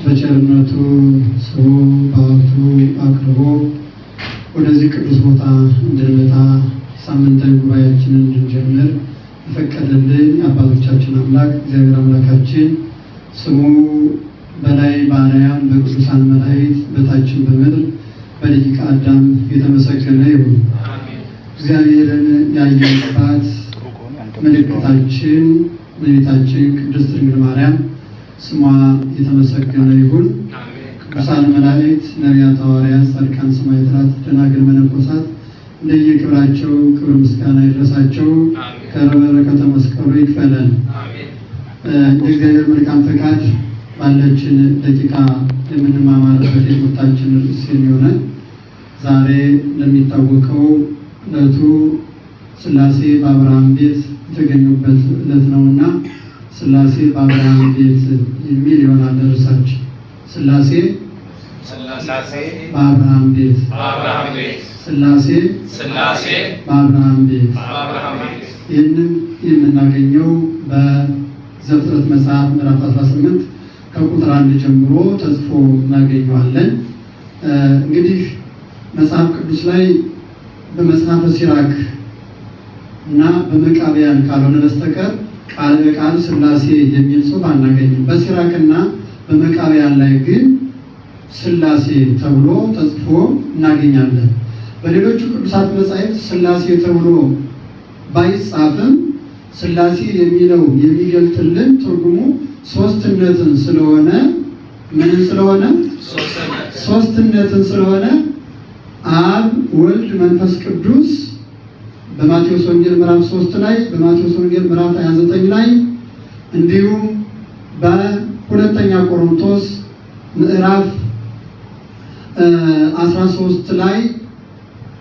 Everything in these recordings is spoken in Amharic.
በቸርነቱ ስሙ በሀብቱ አቅርቦ ወደዚህ ቅዱስ ቦታ እንድንመጣ ሳምንታዊ ጉባኤያችንን እንድንጀምር የፈቀደልን የአባቶቻችን አምላክ እግዚአብሔር አምላካችን ስሙ በላይ በአርያም በቅዱሳን መላእክት በታችን በምድር በደቂቀ አዳም የተመሰገነ ይሁን። እግዚአብሔርን ያየንባት ምልክታችን እመቤታችን ቅድስት ድንግል ማርያም ስሟ የተመሰገነ ይሁን። ቅዱሳን መላእክት፣ ነቢያት፣ ሐዋርያት፣ ጻድቃን፣ ሰማዕታት፣ ደናግል፣ መነኮሳት እንደየክብራቸው ክብር ምስጋና ይድረሳቸው። ከበረከተ መስቀሉ ይክፈለን። እንደ እግዚአብሔር መልካም ፈቃድ ባለችን ደቂቃ የምንማማርበት የትምህርታችን ርዕስ የሚሆነን ዛሬ እንደሚታወቀው ዕለቱ ሥላሴ በአብርሃም ቤት የተገኙበት ዕለት ነውና ሥላሴ በአብርሃም ቤት የሚል ይሆናል ርዕሳችን። ሥላሴ በአብርሃም ቤት፣ ሥላሴ በአብርሃም ቤት። ይህንን የምናገኘው በዘፍጥረት መጽሐፍ ምዕራፍ 18 ከቁጥር 1 ጀምሮ ተጽፎ እናገኘዋለን። እንግዲህ መጽሐፍ ቅዱስ ላይ በመጽሐፈ ሲራክ እና በመቃብያን ካልሆነ በስተቀር ቃል በቃል ሥላሴ የሚል ጽሑፍ አናገኝም። በሲራክና በመቃብያን ላይ ግን ሥላሴ ተብሎ ተጽፎ እናገኛለን። በሌሎቹ ቅዱሳት መጻሕፍት ሥላሴ ተብሎ ባይጻፍም ሥላሴ የሚለው የሚገልጥልን ትርጉሙ ሦስትነትን ስለሆነ ምንን ስለሆነ ሦስትነትን ስለሆነ አብ ወልድ መንፈስ ቅዱስ በማቴዎስ ወንጌል ምዕራፍ 3 ላይ በማቴዎስ ወንጌል ምዕራፍ 29 ላይ እንዲሁም በሁለተኛ ቆሮንቶስ ምዕራፍ 13 ላይ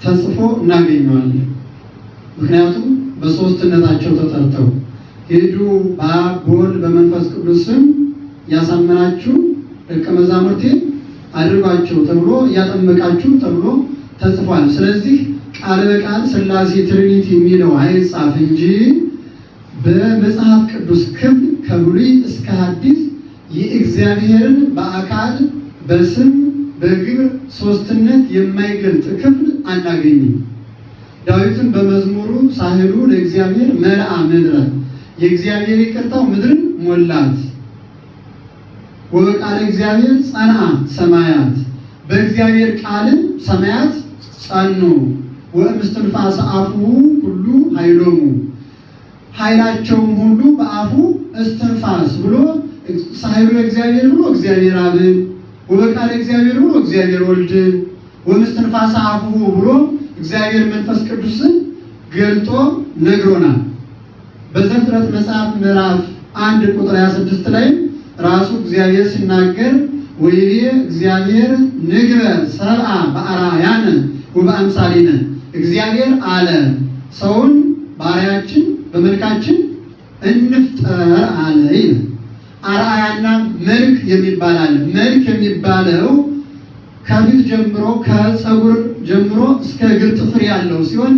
ተጽፎ እናገኘዋለን። ምክንያቱም በሦስትነታቸው ተጠርተው ሄዱ በአብ በወልድ በመንፈስ ቅዱስ ስም ያሳመናችሁ ደቀ መዛሙርቴ አድርጓቸው ተብሎ እያጠመቃችሁ ተብሎ ተጽፏል። ስለዚህ ቃል በቃል ሥላሴ ትሪኒቲ የሚለው አይጻፍ እንጂ በመጽሐፍ ቅዱስ ክፍል ከብሉይ እስከ ሐዲስ የእግዚአብሔርን በአካል በስም በግብር ሦስትነት የማይገልጥ ክፍል አናገኝም። ዳዊትን በመዝሙሩ ሳህሉ ለእግዚአብሔር መልአ ምድረ፣ የእግዚአብሔር ይቅርታው ምድርን ሞላት። ወበቃለ እግዚአብሔር ጸንዐ ሰማያት፣ በእግዚአብሔር ቃልን ሰማያት ጸኑ። ወእምስትንፋሰ አፉሁ ሁሉ ኃይሎሙ፣ ኃይላቸውም ሁሉ በአፉ እስትንፋስ ብሎ ሳህሉ ለእግዚአብሔር ብሎ እግዚአብሔር አብን፣ ወበቃለ እግዚአብሔር ብሎ እግዚአብሔር ወልድን፣ ወእምስትንፋሰ አፉሁ ብሎ እግዚአብሔር መንፈስ ቅዱስን ገልጦ ነግሮናል። በዘፍጥረት መጽሐፍ ምዕራፍ 1 ቁጥር 26 ላይ ራሱ እግዚአብሔር ሲናገር ወይቤ እግዚአብሔር ንግበር ሰብአ በአርአያነ ወበአምሳሊነ፣ እግዚአብሔር አለ ሰውን በአርአያችን በመልካችን እንፍጠር አለ ይላል። አርአያና መልክ የሚባል አለ። መልክ የሚባለው ከፊት ጀምሮ ከፀጉር ጀምሮ እስከ እግር ጥፍር ያለው ሲሆን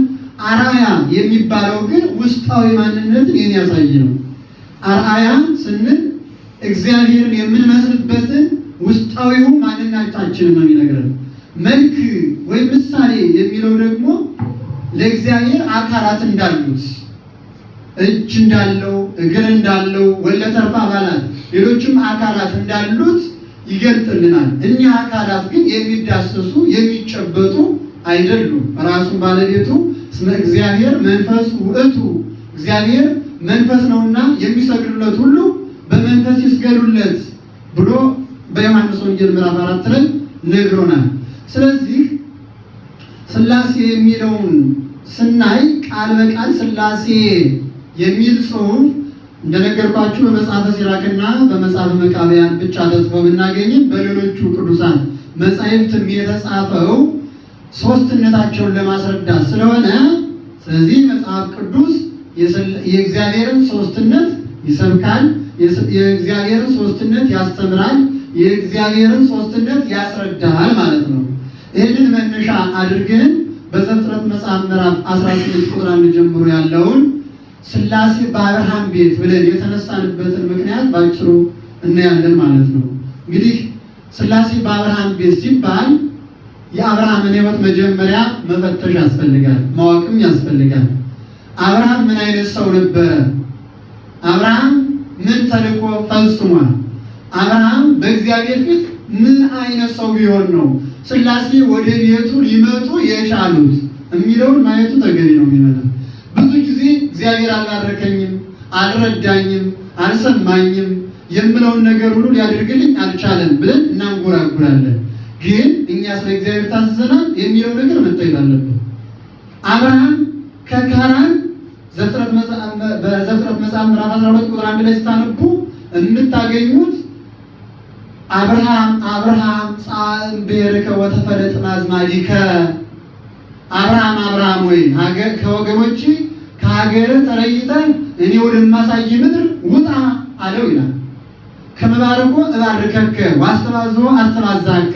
አርአያ የሚባለው ግን ውስጣዊ ማንነትን የሚያሳይ ነው። አርአያ ስንል እግዚአብሔርን የምንመስልበትን ውስጣዊው ማንነታችንን ነው የሚነግረን። መልክ ወይም ምሳሌ የሚለው ደግሞ ለእግዚአብሔር አካላት እንዳሉት እጅ እንዳለው እግር እንዳለው ወለተርፋ አባላት ሌሎችም አካላት እንዳሉት ይገልጥልናል። እኚህ አካላት ግን የሚዳሰሱ የሚጨበጡ አይደሉም። ራሱን ባለቤቱ እስመ እግዚአብሔር መንፈስ ውእቱ፣ እግዚአብሔር መንፈስ ነውና የሚሰግዱለት ሁሉ በመንፈስ ይስገዱለት ብሎ በዮሐንስ ወንጌል ምዕራፍ 4 ላይ ነግሮናል። ስለዚህ ሥላሴ የሚለውን ስናይ ቃል በቃል ሥላሴ የሚል ጽሑፍ እንደነገርኳችሁ በመጽሐፈ ሲራክና በመጽሐፈ መቃብያን ብቻ ተጽፎ ብናገኝም በሌሎቹ ቅዱሳን መጻሕፍትም የተጻፈው ሦስትነታቸውን ለማስረዳት ስለሆነ ስለዚህ መጽሐፍ ቅዱስ የእግዚአብሔርን ሦስትነት ይሰብካል፣ የእግዚአብሔርን ሦስትነት ያስተምራል፣ የእግዚአብሔርን ሦስትነት ያስረዳል ማለት ነው። ይህንን መነሻ አድርገን በዘፍጥረት መጽሐፍ ምዕራፍ 18 ቁጥር 1 ጀምሮ ያለውን ሥላሴ በአብርሃም ቤት ብለን የተነሳንበትን ምክንያት ባጭሩ እናያለን ማለት ነው። እንግዲህ ሥላሴ በአብርሃም ቤት ሲባል የአብርሃምን ሕይወት መጀመሪያ መፈተሽ ያስፈልጋል፣ ማወቅም ያስፈልጋል። አብርሃም ምን አይነት ሰው ነበረ? አብርሃም ምን ተልእኮ ፈጽሟል? አብርሃም በእግዚአብሔር ፊት ምን አይነት ሰው ቢሆን ነው ሥላሴ ወደ ቤቱ ሊመጡ የቻሉት የሚለውን ማየቱ ተገቢ ነው የሚሆነው። ብዙ ጊዜ እግዚአብሔር አልባረከኝም፣ አልረዳኝም፣ አልሰማኝም የምለውን ነገር ሁሉ ሊያደርግልኝ አልቻለም ብለን እናንጎራጉራለን። ግን እኛ ስለ እግዚአብሔር ታዘዘናል የሚለው ነገር መታየት አለበት። አብርሃም ከካራን በዘፍጥረት መጽሐፍ ምዕራፍ 12 ቁጥር 1 ላይ ስታነቡ የምታገኙት አብርሃም ጻእ ብሔርከ ወተፈለጥ አዝማዲከ፣ አብርሃም ወይ ከወገኖች ከሀገር ተለይተህ እኔ ወደማሳይ ምድር ውጣ አለው ይላል። ከመባረኮ እባርከከ ዋስተባዝቦ አስተባዛከ፣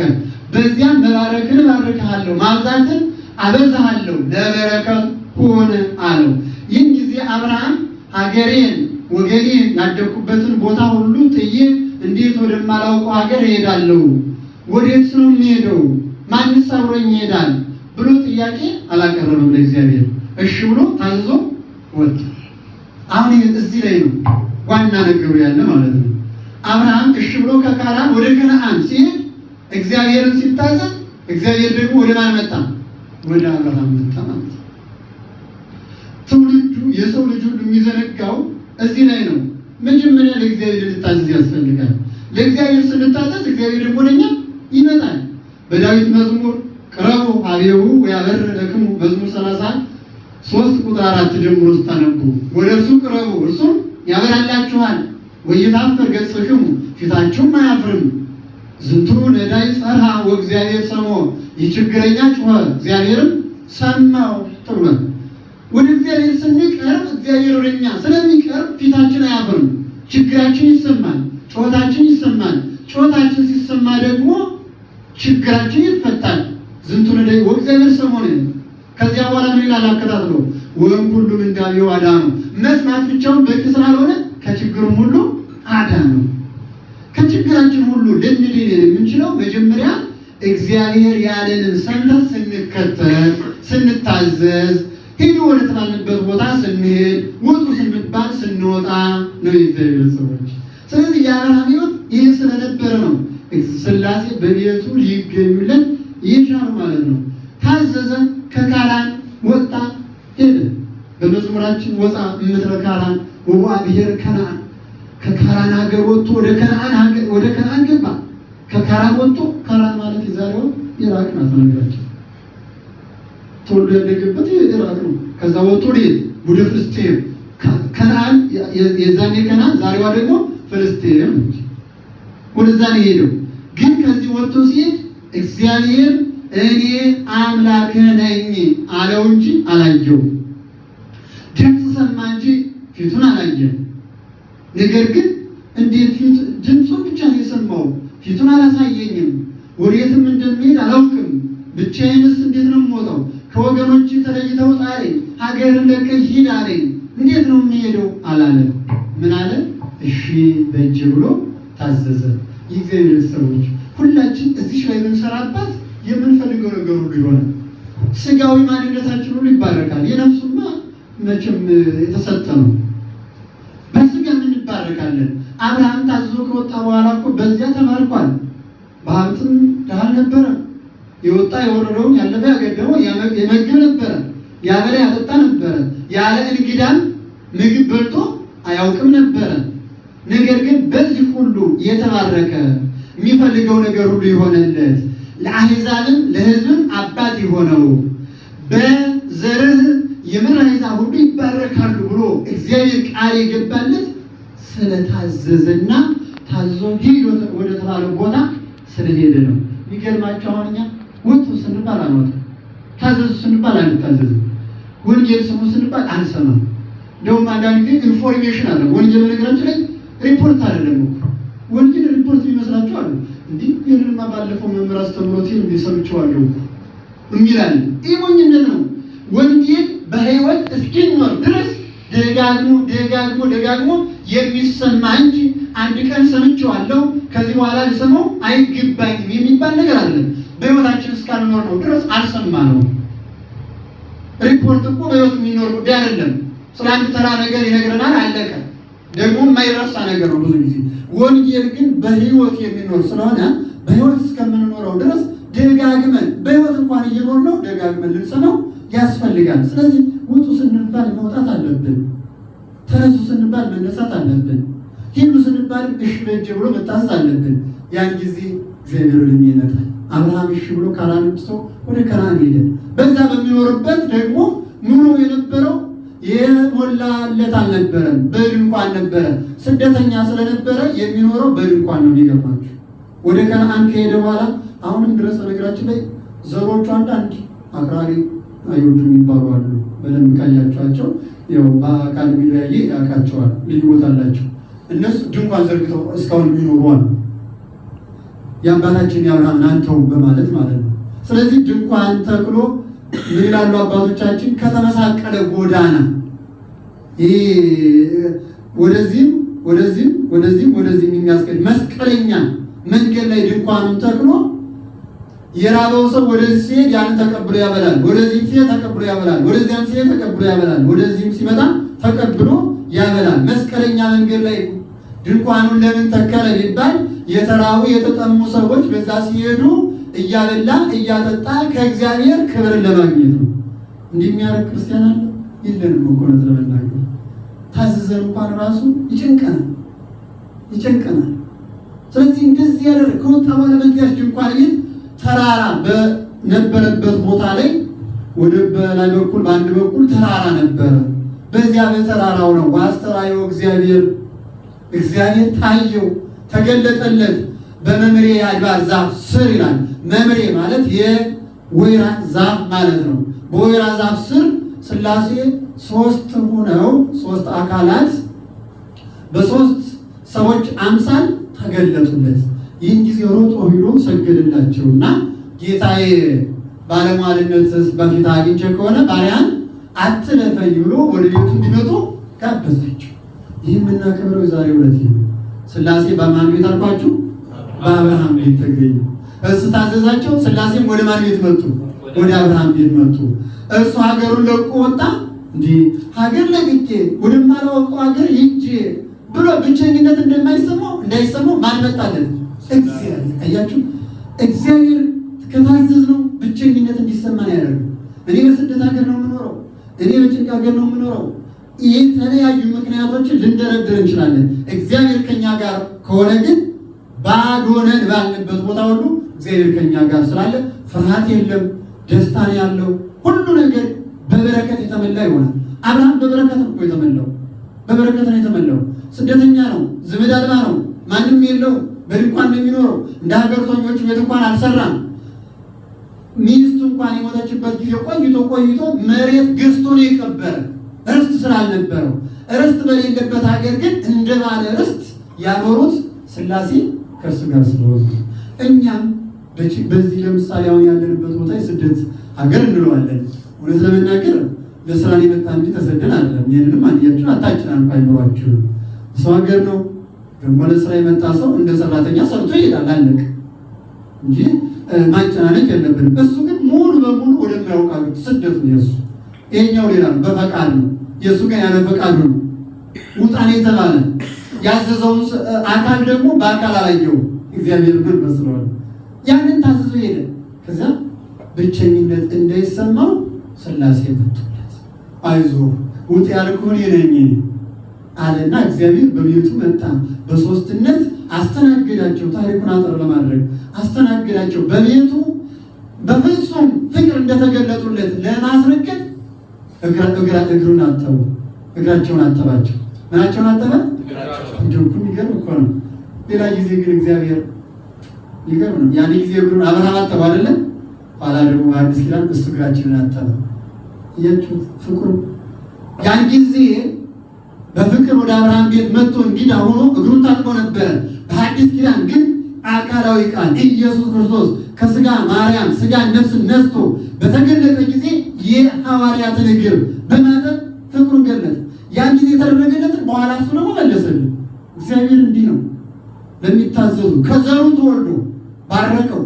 በዚያም መባረክን እባርክሃለሁ፣ ማብዛትን አበዛሃለሁ፣ ለበረከት ሁን አለው። ይህን ጊዜ አብርሃም ሀገሬን ወገኔን ያደግኩበትን ቦታ ሁሉ ጥዬ እንዴት ወደማላውቀው ሀገር እሄዳለሁ? ወዴት ነው የሚሄደው? ማንስ አብሮኝ ይሄዳል ብሎ ጥያቄ አላቀረበም ለእግዚአብሔር። እሺ ብሎ ታዝዞ ወጣ። አሁን እዚህ ላይ ነው ዋና ነገሩ ያለ ማለት ነው። አብርሃም እሺ ብሎ ከካራን ወደ ከነዓን ሲሄድ እግዚአብሔርን ሲታዘዝ፣ እግዚአብሔር ደግሞ ወደ ማን መጣ? ወደ አብርሃም መጣ ማለት ነው። ትውልዱ የሰው ልጅ ሁሉ የሚዘነጋው እዚህ ላይ ነው። መጀመሪያ ለእግዚአብሔር ልንታዘዝ ያስፈልጋል። ለእግዚአብሔር ስንታዘዝ እግዚአብሔር ደግሞ ለኛ ይመጣል። በዳዊት መዝሙር ቅረቡ ኀቤሁ ወያበር ለክሙ መዝሙር 33 ቁጥር 4 ጀምሮ ስታነቡ ወደ እርሱ ቅረቡ እርሱም ያበራላችኋል፣ ወይታፈር ገጽክሙ ፊታችሁም አያፍርም። ዝንቱ ነዳይ ጸርሃ ወእግዚአብሔር ሰሞ፣ ይችግረኛ ጮኸ እግዚአብሔርም ሰማው ተብሏል። ወደ እግዚአብሔር ስንቀርብ እግዚአብሔር ወደኛ ስለሚቀርብ ፊታችን አያፍርም። ችግራችን ይሰማል፣ ጩኸታችን ይሰማል። ጩኸታችን ሲሰማ ደግሞ ችግራችን ይፈታል። ዝንቱ ነዳይ ወእግዚአብሔር ሰሞ ነው። ከዚያ በኋላ ምን ይላል አከታትሎ? ወይም ሁሉም እንዳለው አዳኑ። መስማት ብቻውን በቂ ስላልሆነ ከችግሩም ሁሉ አዳኑ። ከችግራችን ሁሉ ልንድን የምንችለው መጀመሪያ እግዚአብሔር ያለንን ሰምተን ስንከተል፣ ስንታዘዝ፣ ሂዱ ወደ ተባልንበት ቦታ ስንሄድ፣ ውጡ ስንባል ስንወጣ ነው የእግዚአብሔር ሰዎች። ስለዚህ የአብርሃም ሕይወት ይህ ስለነበረ ነው ሥላሴ በቤቱ ሊገኙለት ይቻሉ ማለት ነው። ታዘዘ፣ ከካራን ወጣ ሄደ። በመዝሙራችን ወፃ እምድረ ካራን ወውአ ብሔረ ከነዓን፣ ከካራን ሀገር ወጥቶ ወደ ከነዓን ገባ። ከካራን ወጥቶ፣ ካራን ማለት የዛሬው ኢራቅ ናት ነገራችን፣ ተወልዶ ያደገበት ኢራቅ ነው። ከዛ ወጥቶ ወዴት? ወደ ፍልስጤም። ከነዓን የዛኔ ከነዓን ዛሬዋ ደግሞ ፍልስጤም ነች። ወደዛ ነው የሄደው። ግን ከዚህ ወጥቶ ሲሄድ እግዚአብሔር እኔ አምላክህ ነኝ አለው እንጂ አላየው። ድምፅ ሰማ እንጂ ፊቱን አላየም። ነገር ግን እንዴት ድምፁን ብቻ ነው የሰማው፣ ፊቱን አላሳየኝም፣ ወዴትም እንደሚሄድ አላውቅም፣ ብቻዬንስ እንዴት ነው የምወጣው? ከወገኖች ተለይተህ ውጣ አለኝ፣ ሀገርን ለቀህ ሂድ አለኝ፣ እንዴት ነው የሚሄደው አላለ። ምን አለ? እሺ በእጅ ብሎ ታዘዘ። የእግዚአብሔር ሰዎች ሁላችን እዚህ ላይ የምንሰራባት የምንፈልገው ነገር ሁሉ ይሆናል። ስጋዊ ማንነታችን ሁሉ ይባረካል። የነፍሱማ መቼም የተሰጠ ነው። በስጋ እንባረካለን። አብርሃም ታዝዞ ከወጣ በኋላ እኮ በዚያ ተባርኳል። በሀብትም ድሃ ነበረ። የወጣ የወረደውን ያለፈ ያገደመው የመግብ ነበረ፣ ያበላ ያጠጣ ነበረ። ያለ እንግዳም ምግብ በልቶ አያውቅም ነበረ። ነገር ግን በዚህ ሁሉ የተባረከ የሚፈልገው ነገር ሁሉ የሆነለት ለአሕዛብም ለሕዝብም አባት የሆነው በዘርህ የምድር አሕዛብ ሁሉ ይባረካሉ ብሎ እግዚአብሔር ቃል የገባለት ስለታዘዘና ታዞ ሂድ ወደ ተባለው ቦታ ስለሄደ ነው። የሚገርማቸው አሁን እኛ ወጡ ስንባል አንወጣም፣ ታዘዙ ስንባል አንታዘዝም፣ ወንጌል ስሙ ስንባል አንሰማም። እንደውም አንዳንድ ጊዜ ኢንፎርሜሽን አለ። ወንጌል በነገራችን ላይ ሪፖርት አይደለም እኮ ወንጌል ሪፖርት የሚመስላቸው አሉ። እንዲህ ይህንንማ ባለፈው መምህር አስተምሮት ሰምቼዋለሁ የሚላል ይህ ሞኝነት ነው። ወንጌል በሕይወት እስኪኖር ድረስ ደጋግሞ የሚሰማ እንጂ አንድ ቀን ሰምቼዋለሁ ከዚህ በኋላ ልሰማው አይገባኝም የሚባል ነገር አለ። በሕይወታችን እስካልኖር ነው ድረስ አልሰማነውም። ሪፖርት እኮ በሕይወት የሚኖር ጉዳይ አይደለም። ስለ አንድ ተራ ነገር ይነግረናል፣ አለቀ። ደግሞ የማይረሳ ነገር ነው ብዙ ጊዜ። ወንጌል ግን በሕይወት የሚኖር ስለሆነ በሕይወት እስከምንኖረው ድረስ ደጋግመን በሕይወት እንኳን እየኖርነው ደጋግመን ልንሰማው ያስፈልጋል። ስለዚህ ውጡ ስንባል መውጣት አለብን። ተነሱ ስንባል መነሳት አለብን። ሂዱ ስንባል እሺ በእጅ ብሎ መታዘዝ አለብን። ያን ጊዜ እግዚአብሔር ወደኛ ይመጣል። አብርሃም እሺ ብሎ ካራን ወጥቶ ወደ ከነዓን ሄደ። በዛ በሚኖርበት ደግሞ ኑሮ የነበረው የሞላለት አልነበረም፣ በድንኳን ነበረ። ስደተኛ ስለነበረ የሚኖረው በድንኳን ነው። የሚገርማችሁ ወደ ከነዓን ከሄደ በኋላ አሁንም ድረስ በነገራችን ላይ ዘሮቹ አንዳንድ አክራሪ አይሁድ የሚባሉ አሉ። በደንብ ካያቸዋቸው ያው በአካል ሚለያየ ያውቃቸዋል። ልዩ ቦታ አላቸው። እነሱ ድንኳን ዘርግተው እስካሁን የሚኖሩ አሉ። የአባታችን የአብርሃምን አንተው በማለት ማለት ነው። ስለዚህ ድንኳን ተክሎ ምን ይላሉ አባቶቻችን? ከተመሳቀለ ጎዳና ወደዚህም የሚያስገድ መስቀለኛ መንገድ ላይ ድንኳኑን ተክሎ የራበው ሰው ወደዚህ ሲሄድ ያን ተቀብሎ ያበላል፣ ወደዚህም ሲሄድ ተቀብሎ ያበላል፣ ወደዚያም ሲሄድ ተቀብሎ ያበላል፣ ወደዚህም ሲመጣ ተቀብሎ ያበላል። መስቀለኛ መንገድ ላይ ድንኳኑን ለምን ተከለ ቢባል የተራቡ የተጠሙ ሰዎች በዛ ሲሄዱ እያበላ እያጠጣ ከእግዚአብሔር ክብርን ለማግኘት ነው። እንዲህ የሚያደርግ ክርስቲያን አለ? የለንም እኮ ነው ለመናገር። ታዘዘን እንኳን ራሱ ይጨንቀናል። ስለዚህ እንደዚህ ያደረግ ከወጣ በኋላ በዚያች ድንኳን ቤት ተራራ በነበረበት ቦታ ላይ ወደ በላይ በኩል በአንድ በኩል ተራራ ነበረ። በዚያ በተራራው ነው ዋስተራየው እግዚአብሔር ታየው፣ ተገለጠለት። በመምሬ አድባር ዛፍ ስር ይላል። መምሬ ማለት የወይራ ዛፍ ማለት ነው። በወይራ ዛፍ ስር ሥላሴ ሶስት ሆነው ሶስት አካላት በሶስት ሰዎች አምሳል ተገለጡለት። ይህን ጊዜ ሮጦ ሂዶ ሰገደላቸውና ጌታዬ ባለሟልነት በፊት አግኝቼ ከሆነ ባሪያን አትለፈኝ ብሎ ወደ ቤቱ እንዲመጡ ጋበዛቸው። ይህ የምናከብረው የዛሬ ዕለት ነው። ሥላሴ በማን ቤት አልኳችሁ? በአብርሃም ቤት ተገኙ። እሱ ታዘዛቸው። ሥላሴም ወደ ማን ቤት መጡ? ወደ አብርሃም ቤት መጡ። እሱ ሀገሩን ለቆ ወጣ። እንዲህ ሀገር ለቅቄ ወደማላውቀው ሀገር ሂጄ ብሎ ብቸኝነት እንዳይሰማው ማን መጣለት? እግዚአብሔር። አያችሁ፣ እግዚአብሔር ከታዘዝነው ብቸኝነት እንዲሰማን ያደርጋል። እኔ በስደት ሀገር ነው የምኖረው፣ እኔ በጭንቅ ሀገር ነው የምኖረው። የተለያዩ ምክንያቶችን ልንደረድር እንችላለን። እግዚአብሔር ከኛ ጋር ከሆነ ግን ባዶ ነን ባልንበት ቦታ ሁሉ እግዚአብሔር ከኛ ጋር ስላለ ፍርሃት የለም፣ ደስታ ነው ያለው። ሁሉ ነገር በበረከት የተመላ ይሆናል። አብርሃም በበረከት ነው የተመላው፣ በበረከት ነው የተመላው። ስደተኛ ነው፣ ዘመድ አልባ ነው፣ ማንም የለው፣ በድንኳን ነው የሚኖረው። እንደ ሀገርተኞች ቤት እንኳን አልሰራም። ሚስቱ እንኳን የሞተችበት ጊዜ ቆይቶ መሬት ገዝቶ ነው የቀበረ፣ ርስት ስላልነበረው። ርስት በሌለበት ሀገር ግን እንደ ባለ ርስት ያኖሩት ሥላሴ ከእርሱ ጋር ስለሆነ እኛም በዚህ ለምሳሌ አሁን ያለንበት ቦታ የስደት ሀገር እንለዋለን። እውነት ለመናገር ለስራ የመጣ እንጂ ተሰደን አይደለም። ይህንንም አንያችሁ አታጭናን ባይኖራችሁ ሰው ሀገር ነው። ደግሞ ለስራ የመጣ ሰው እንደ ሰራተኛ ሰርቶ ይሄዳል፣ አለቅ እንጂ ማጨናነቅ የለብንም። እሱ ግን ሙሉ በሙሉ ወደማያውቃሉ ስደት ነው የሱ። ይሄኛው ሌላ ነው፣ በፈቃድ ነው። የእሱ ግን ያለ ፈቃዱ ነው። ውጣኔ የተባለ ያዘዘውን አካል ደግሞ በአካል አላየው እግዚአብሔር ምን መስሏል። ያንን ታዘዙ ሄደ። ከዛ ብቸኝነት እንዳይሰማው ሥላሴ መጡለት። አይዞ ውጥ ያልኩህን ነኝ አለና እግዚአብሔር በቤቱ መጣ። በሶስትነት አስተናገዳቸው። ታሪኩን አጠር ለማድረግ አስተናገዳቸው። በቤቱ በፍጹም ፍቅር እንደተገለጡለት ለማስረገጥ እግራቸውን አጠባቸው። ምናቸውን አጠበ? እጆቹን። ይገርም እኮ ነው። ሌላ ጊዜ ግን እግዚአብሔር ይገርም ነው። ያን ጊዜ እግሩን አብርሃም አጠበ አይደለም? ኋላ ደግሞ በአዲስ ኪዳን እሱ እግራችንን አጠበ። እያችሁ ፍቅሩ ያን ጊዜ በፍቅር ወደ አብርሃም ቤት መጥቶ እንግዳ ሆኖ እግሩን ታጥቦ ነበረ። በአዲስ ኪዳን ግን አካላዊ ቃል ኢየሱስ ክርስቶስ ከስጋ ማርያም ስጋ ነፍስን ነስቶ በተገለጠ ጊዜ የሐዋርያትን እግር በማጠብ ፍቅሩን ገለጠ። ያን ጊዜ የተደረገለትን በኋላ እሱ ደግሞ መለሰልን። እግዚአብሔር እንዲህ ነው ለሚታዘዙ። ከዘሩ ተወልዶ ባረከው።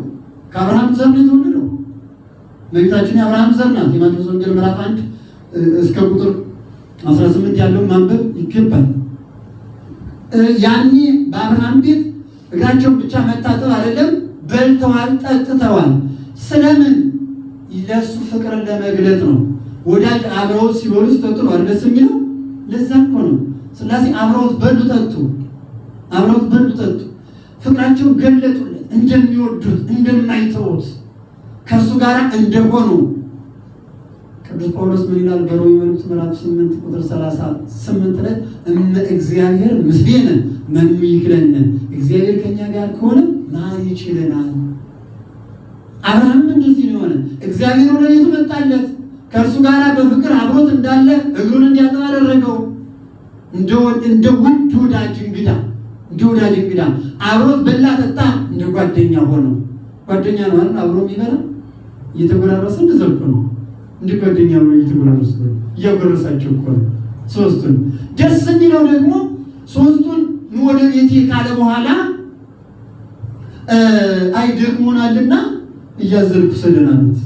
ከአብርሃም ዘር ነው የተወለደው። እመቤታችን የአብርሃም ዘር ናት። የማቴዎስ ወንጌል ምዕራፍ 1 እስከ ቁጥር 18 ያለውን ማንበብ ይገባል። ያኔ በአብርሃም ቤት እግራቸውን ብቻ መታጠብ አይደለም፣ በልተዋል፣ ጠጥተዋል። ስለምን? ለሱ ፍቅርን ለመግለጥ ነው። ወዳጅ አብረውት ሲበሉ ሲጠጡ ነው ደስ የሚለው። ለዛ እኮ ነው ሥላሴ አብረውት በሉ ጠጡ፣ አብረውት በሉ ጠጡ። ፍቅራቸውን ገለጡለት፣ እንደሚወዱት እንደማይተውት ከእሱ ጋር እንደሆኑ። ቅዱስ ጳውሎስ ምን ይላል? በሮሜ መልእክት ምዕራፍ 8 ቁጥር 38 ላይ እመ እግዚአብሔር ምስሌነ መኑ ይክለነ፣ እግዚአብሔር ከኛ ጋር ከሆነ ማን ይችለናል? አብርሃም እንደዚህ ነው የሆነ። እግዚአብሔር ወደ ቤቱ መጣለት፣ ከእርሱ ጋር በፍቅር አብሮት እንዳለ እግሩን እንዲያጠብ አደረገው። እንደ ውድ ወዳጅ እንግዳ፣ እንደ ወዳጅ እንግዳ አብሮት በላ ጠጣ፣ እንደ ጓደኛ ሆነው። ጓደኛ ነው አይደል? አብሮ የሚበላ እየተጎራረሰ እንደዘልኩ ነው። እንደ ጓደኛ ነው እየተጎራረሰ እያጎረሳቸው እኮ ነው ሶስቱን። ደስ የሚለው ደግሞ ሶስቱን ወደ ቤቴ ካለ በኋላ አይ ደክሞናልና እያዘልኩ ሰደናለት።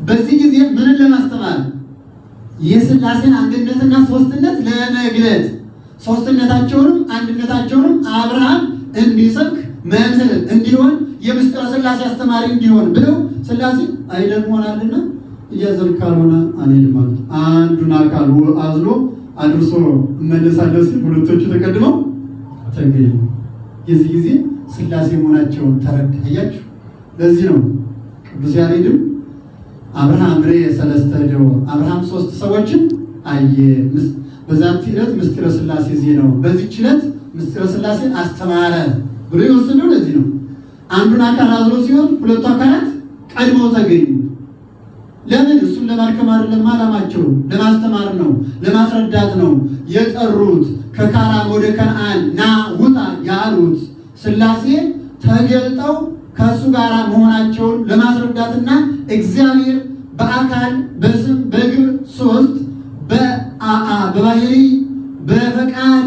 በዚህ ጊዜ ምንን ለማስተማር? የሥላሴን አንድነትና ሶስትነት ለመግለጥ፣ ሶስትነታቸውንም አንድነታቸውንም አብርሃም እንዲሰብክ መምህር እንዲሆን የምስጢረ ሥላሴ አስተማሪ እንዲሆን ብለው ሥላሴ አይደክሞናልና እያዘልኩ ካልሆነ አንሄድም ማለት አንዱን አካል አዝሎ አድርሶ እመለሳለሁ ሲል ሁለቶቹ ተቀድመው ተገኙ። የዚህ ጊዜ ሥላሴ መሆናቸውን ተረዳ። አያችሁ። ለዚህ ነው ቅዱስ ያሬድም አብርሃም ሬ ሰለስተ ደው አብርሃም ሶስት ሰዎችን አየ፣ በዛቲ ዕለት ምስጢረ ሥላሴ ዜናው፣ በዚህች ዕለት ምስጢረ ሥላሴን አስተማረ ብሎ የወሰደው ለዚህ ነው። አንዱን አካል አዝሎ ሲሆን ሁለቱ አካላት ቀድመው ተገኙ። ለምን? እሱን ለማድከም አይደለም፣ ዓላማቸው ለማስተማር ነው፣ ለማስረዳት ነው የጠሩት። ከካራን ወደ ከነዓን ና ውጣ ያሉት ሥላሴ ተገልጠው ከእሱ ጋር መሆናቸውን ለማስረዳትና እግዚአብሔር በአካል በስም በግብር ሶስት በባህሪ በፈቃድ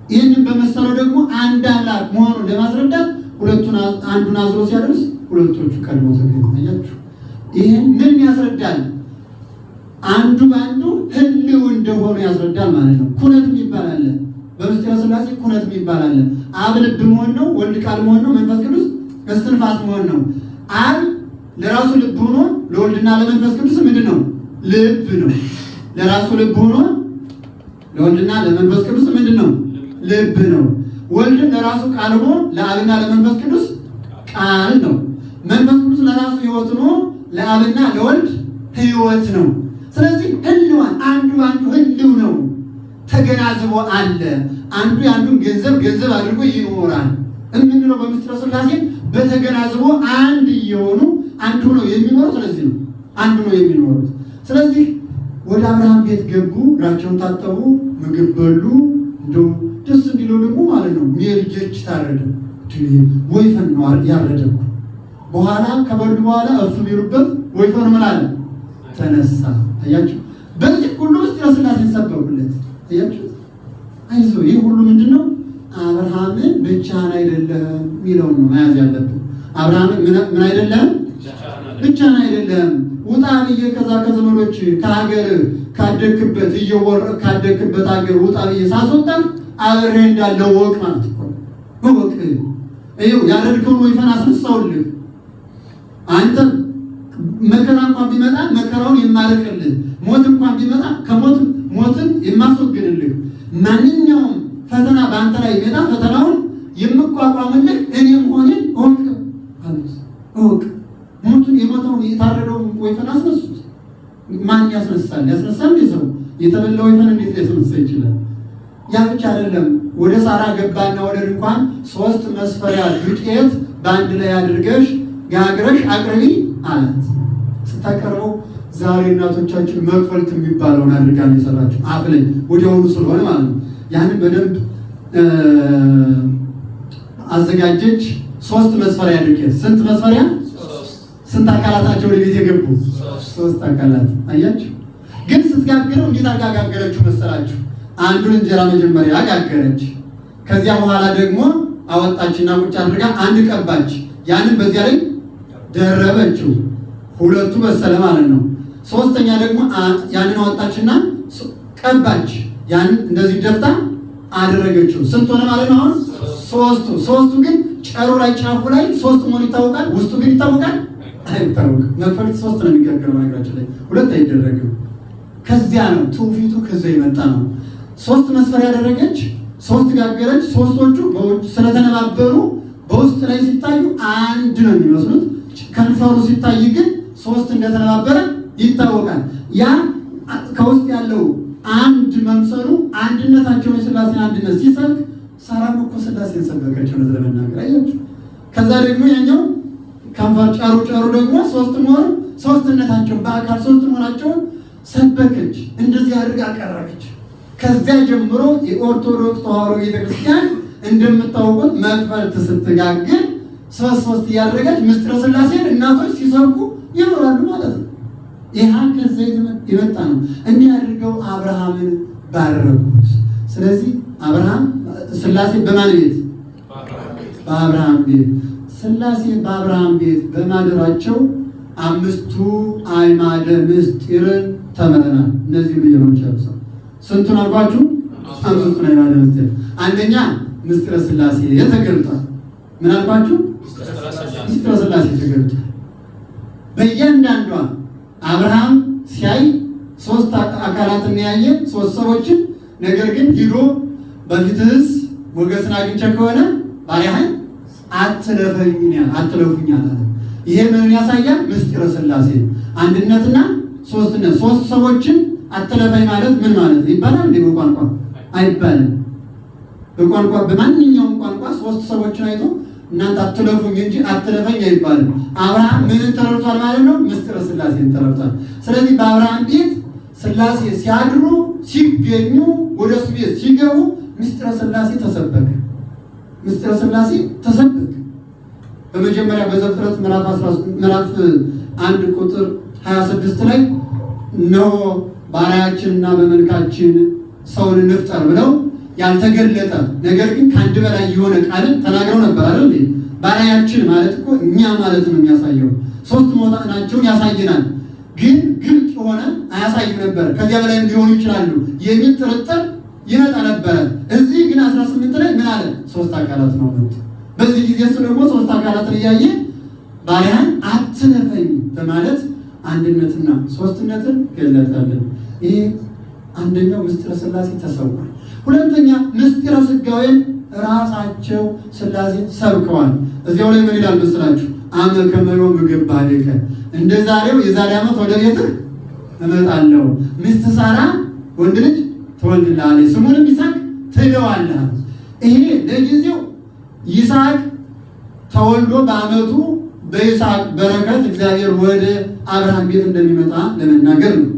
ይህንን በመሰለው ደግሞ አንድ አምላክ መሆኑን ለማስረዳት ሁለቱን አንዱን አዝሮ ሲያደርስ ሁለቶቹ ቀድመው ተገኙ። አያችሁ። ይህን ምን ያስረዳል? አንዱ በአንዱ ህልው እንደሆኑ ያስረዳል ማለት ነው። ኩነት ይባላል። በምስጢረ ሥላሴ ኩነት ይባላል። አብ ልብ መሆን ነው፣ ወልድ ቃል መሆን ነው፣ መንፈስ ቅዱስ እስትንፋስ መሆን ነው። አብ ለራሱ ልብ ሆኖ ለወልድና ለመንፈስ ቅዱስ ምንድን ነው? ልብ ነው። ለራሱ ልብ ሆኖ ለወልድና ለመንፈስ ቅዱስ ምንድን ነው? ልብ ነው። ወልድ ለራሱ ቃል ሆኖ ለአብና ለመንፈስ ቅዱስ ቃል ነው። መንፈስ ቅዱስ ለራሱ ሕይወት ሆኖ ለአብና ለወልድ ሕይወት ነው። ስለዚህ ህልዋን አንዱ አንዱ ህልው ነው። ተገናዝቦ አለ። አንዱ የአንዱን ገንዘብ አድርጎ ይኖራል እምንለው በምስጢረ ሥላሴ በተገናዝቦ አንድ እየሆኑ አንዱ ነው የሚኖሩት። ስለዚህ ነው አንዱ ነው የሚኖሩት። ስለዚህ ወደ አብርሃም ቤት ገቡ፣ እግራቸውን ታጠቡ፣ ምግብ በሉ። እንደው ደስ እንዲለው ደግሞ ማለት ነው ሜልጌች ታረደ። ወይፈን ነው ያረደኩ። በኋላ ከበሉ በኋላ እፍ ቢሉበት ወይፈኑ ምን አለ? ተነሳ። አያችሁ። በዚህ ሁሉ ምስጢረ ሥላሴን ሰበኩለት። አያችሁ። አይዞ ይህ ሁሉ ምንድነው? አብርሃምን ብቻህን አይደለም የሚለውን ነው መያዝ ያለብን። አብርሃምን ምን አይደለም? ብቻህን አይደለም። ውጣ ብዬ ከዛ ከዘመዶች ከሀገር ካደክበት እየወረድክ ካደክበት ሀገር ውጣ ብዬ ሳስወጣ አብሬ እንዳለው ወቅ ማለት እኮ ወቅ። ይኸው ያደርገውን ወይፈን አስነሳውልህ። አንተ መከራ እንኳን ቢመጣ መከራውን የማርቅልህ፣ ሞት እንኳን ቢመጣ ሞትን የማስወግድልህ፣ ማንኛውም ፈተና በአንተ ላይ ቢመጣ ፈተናውን የምቋቋምልህ እኔም ሆኔን እወቅ አሉት። እወቅ። ሞቱን የሞተውን የታረደውን ወይፈን አስነሱት። ማን ያስነሳል? ያስነሳል ሰው። የተበላ ወይፈን እንዴት ሊያስነሳ ይችላል? ያ ብቻ አይደለም። ወደ ሳራ ገባና ወደ ድንኳን 3 መስፈሪያ ዱቄት በአንድ ላይ አድርገሽ ጋግረሽ አቅርቢ አላት። ስታቀርበው ዛሬ እናቶቻችን መክፈልት የሚባለውን አድርጋ ነው የሰራችው። አፍለኝ ወዲያውኑ ስለሆነ ማለት ነው። ያንን በደንብ አዘጋጀች። 3 መስፈሪያ ዱቄት። ስንት መስፈሪያ? ስንት አካላታቸው ወደ ቤት የገቡ? 3 አካላት። አያችሁ። ግን ስትጋግረው እንዴት አጋጋገረችው መሰላችሁ? አንዱን እንጀራ መጀመሪያ ጋገረች። ከዚያ በኋላ ደግሞ አወጣችና ቁጭ አድርጋ አንድ ቀባች። ያንን በዚያ ላይ ደረበችው። ሁለቱ በሰለ ማለት ነው። ሶስተኛ ደግሞ ያንን አወጣችና ቀባች። ያንን እንደዚህ ደፍታ አደረገችው። ስንት ሆነ ማለት ነው? አሁን ሶስቱ ግን ጨሩ ላይ ጫፉ ላይ ሶስት መሆኑ ይታወቃል። ውስጡ ግን ይታወቃል አይታወቅም። መክፈልት ሶስት ነው የሚጋገረው ነገራችን ላይ ሁለት አይደረግም። ከዚያ ነው ትውፊቱ፣ ከዚያ የመጣ ነው። ሶስት መስፈሪያ ያደረገች፣ ሶስት ጋገረች። ሶስቶቹ በውጭ ስለተነባበሩ በውስጥ ላይ ሲታዩ አንድ ነው የሚመስሉት። ከንፈሩ ሲታይ ግን ሶስት እንደተነባበረ ይታወቃል። ያ ከውስጥ ያለው አንድ መምሰሉ አንድነታቸውን የሥላሴን አንድነት ሲሰብክ ሳራም እኮ ሥላሴን ሰበከቸው ነው ለመናገር አያችሁ። ከዛ ደግሞ ያኛው ከንፈር ጨሩ ደግሞ ሶስት መሆኑ ሶስትነታቸው በአካል ሶስት መሆናቸውን ሰበከች። እንደዚህ አድርጋ አቀረበች። ከዚያ ጀምሮ የኦርቶዶክስ ተዋሕዶ ቤተክርስቲያን እንደምታውቁት መክፈልት ስትጋግር ሶስት እያደረገች ምስጢረ ሥላሴን እናቶች ሲሰብኩ ይኖራሉ ማለት ነው። ይህ ከዚያ የመጣ ነው። እንዲህ አድርገው አብርሃምን ባረኩት። ስለዚህ አብርሃም ሥላሴ በማን ቤት? በአብርሃም ቤት። ሥላሴ በአብርሃም ቤት በማደራቸው 5ቱ አዕማደ ምስጢርን ተምረናል። እነዚህ ብዬሽ ነው። ስንቱን አልኳችሁ? 5ቱን አዕማደ ምስጢር። አንደኛ ምስጢረ ሥላሴ ተገልጧል። ምን አልኳችሁ? ምስጢረ ሥላሴ ተገልጧል። በእያንዳንዷ አብርሃም ሲያይ ሶስት አካላትን ያየ ሶስት ሰዎችን፣ ነገር ግን ሂዶ በፊትህስ ሞገስን አግኝቼ ከሆነ ባሪያህን አትለፉኝ አለ። ይሄ ምንን ያሳያል? ምስጢረ ሥላሴ አንድነትና ሶስትነት። ሶስት ሰዎችን አትለፈኝ ማለት ምን ማለት ይባላል? እንዴ በቋንቋ አይባልም። በቋንቋ በማንኛውም ቋንቋ ሶስት ሰዎችን አይቶ እናንተ አትለፉኝ እንጂ አትለፈኝ አይባልም። አብርሃም ምንን ተረድቷል ማለት ነው? ምስጢረ ሥላሴን ተረድቷል። ስለዚህ በአብርሃም ቤት ሥላሴ ሲያድሩ ሲገኙ፣ ወደ እሱ ቤት ሲገቡ ምስጢረ ሥላሴ ተሰበከ። ምስጢረ ሥላሴ ተሰበከ። በመጀመሪያ በዘፍጥረት ምዕራፍ 1 ቁጥር 26 ላይ እነሆ ባሪያችንና በመልካችን ሰውን እንፍጠር ብለው ያልተገለጠ ነገር ግን ከአንድ በላይ የሆነ ቃልን ተናግረው ነበር አይደል? ባሪያችን ማለት እኮ እኛ ማለት ነው የሚያሳየው። ሶስት መሆናቸውን ያሳየናል፣ ግን ግልጽ የሆነ አያሳይም ነበር። ከዚያ በላይም ሊሆኑ ይችላሉ የሚል ጥርጥር ይመጣ ነበረ። እዚህ ግን 18 ላይ ምን አለ? ሶስት አካላት ነው መጡ። በዚህ ጊዜ እሱ ደግሞ ሶስት አካላትን እያየ ባሪያን አትለፈኝ በማለት አንድነትና ሶስትነትን ገለጠልን። ይሄ አንደኛው ምስጢረ ሥላሴ ተሰውቋል። ሁለተኛ ምስጢረ ሥጋዌን ራሳቸው ሥላሴ ሰብከዋል። እዚያው ላይ ምን ይላል መስላችሁ? አመ ከመዮ ምግብ ባደከ፣ እንደ ዛሬው የዛሬ ዓመት ወደ ቤትህ እመጣለሁ፣ ሚስት ሳራ ወንድ ልጅ ትወልድልሃለች፣ ስሙንም ይስሐቅ ትለዋለህ። ይሄ ለጊዜው ይስሐቅ ተወልዶ በዓመቱ በይስሐቅ በረከት እግዚአብሔር ወደ አብርሃም ቤት እንደሚመጣ ለመናገር ነው።